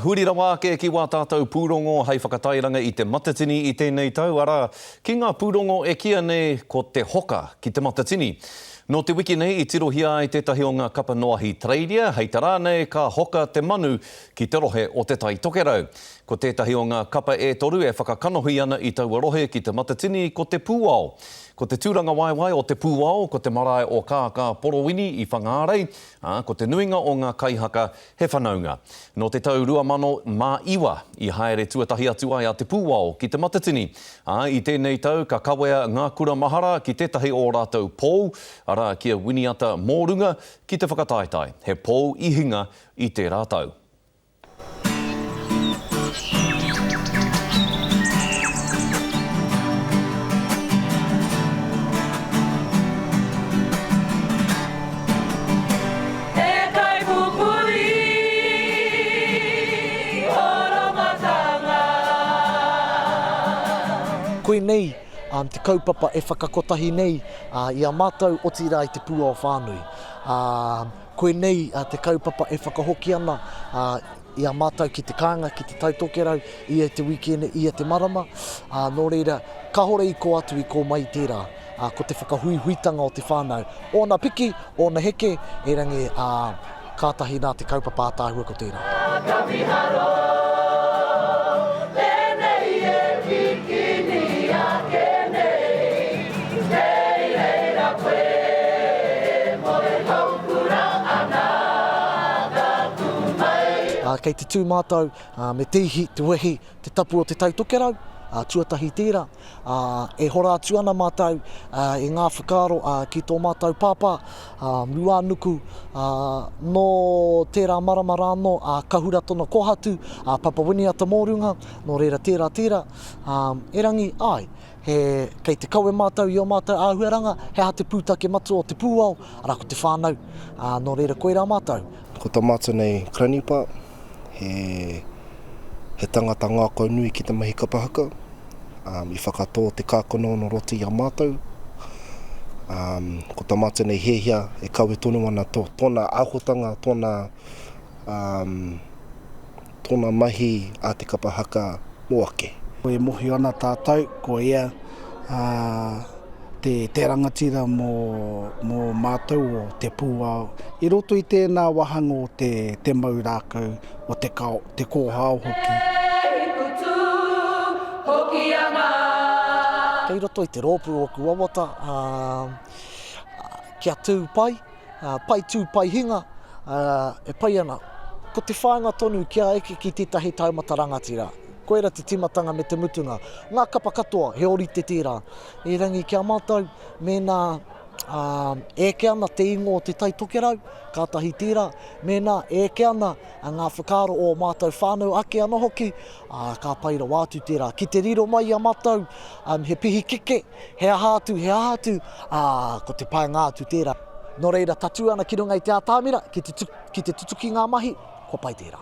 hurira wāke ki wā tātou pūrongo hei whakatairanga i te matatini i tēnei tau. Ara, ki ngā pūrongo e kia nei ko te hoka ki te matatini. No te wiki nei i tirohia ai tētahi o ngā kapa noahi Tradia, hei tā nei ka hoka te manu ki te rohe o te tai tokerau. Ko tētahi o ngā kapa e toru e whakakanohi ana i taua rohe ki te matatini ko te pūao. Ko te tūranga waiwai o te pūao, ko te marae o kāka porowini i whangārei, ko te nuinga o ngā kaihaka he whanaunga. No te tau 2001 i haere tuatahi atu ai a te pūao ki te matatini. I tēnei tau ka kawea ngā kura mahara ki tētahi o rātou pou, ara kia winiata mōrunga ki te whakataetai. He pou i hinga i te rātau. Koe nei, te kaupapa e whakakotahi nei i a mātou otira i te pūao whānui. Koe nei, te kaupapa e whakahoki ana i a mātou ki te kāinga, ki te tautokerau, i te weekend, i te marama. Nō reira, ka hore i ko atu i ko mai tērā, ko te whakahuihuitanga o te whānau. O nā piki, o nā heke, e rangi kātahi nā te kaupapa ātāhua ko tērā. Kei te tū mātou, me te ihi, te wehi, te tapu o te tautokerau, tuatahi tērā. E hora atu ana mātou e ngā whakaaro ki tō mātou pāpā, mua nuku no tērā marama rāno, kahura tona kohatu, papawini ata mōrunga, no reira tērā. E rangi, kei te kaue mātou i o mātou āhuaranga, he ha te pūtake matu o te pūao, ara ko te whānau, no reira koe rā mātou. Ko tā mātou nei Kranipa, he tangata ngākau nui ki te mahi kapahaka, i whakatō te kākono no roti a mātou. Ko tā mātou nei hehia e kawe tonu ana tōna āhotanga, tōna mahi a te kapahaka moake. Ko e mohi ana tātou, ko ia te rangatira mō mātou o te pūao. I roto i tēnā wahanga o te mau rākau o te kōhao hoki. Kei roto i te rōpū o Kuawata, kia tū pai tū pai hinga, e pai ana. Ko te whāinga tonu kia eke ki tētahi taumata rangatira. Koera te timatanga me te mutunga. Ngā kapa katoa, he ori te tērā. E rangi kia mātou, mēnā eke ana te ingo o te taitokerau, kātahi tērā. Mēnā eke ana ngā whakaaro o mātou whānau ake ana hoki, ka paira wātu tērā. Ki te riro mai a mātou, he pihi keke, he ahātu, ko te pai ngātu tērā. No reira, tatu ana ki runga i te ātāmira, ki te tutuki ngā mahi, ko pai tērā.